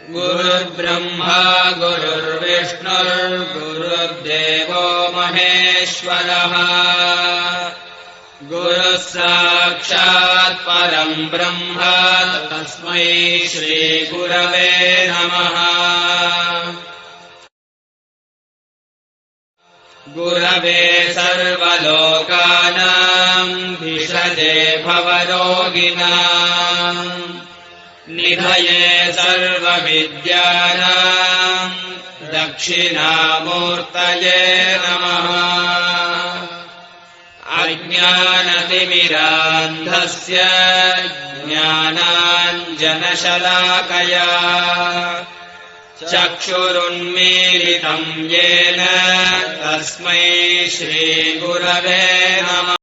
गुरुर्ब्रह्मा गुरुर्विष्णुर्गुरुर्देवो महेश्वरः गुरुः साक्षात् परम् ब्रह्म तस्मै श्रीगुरवे नमः। गुरवे सर्वलोकानाम् भिषजे भवरोगिणाम् निधये सर्वविद्यानाम् दक्षिणामूर्तये नमः। अज्ञानतिमिरान्धस्य ज्ञानाञ्जनशलाकया चक्षुरुन्मीलितम् येन तस्मै श्रीगुरवे नमः।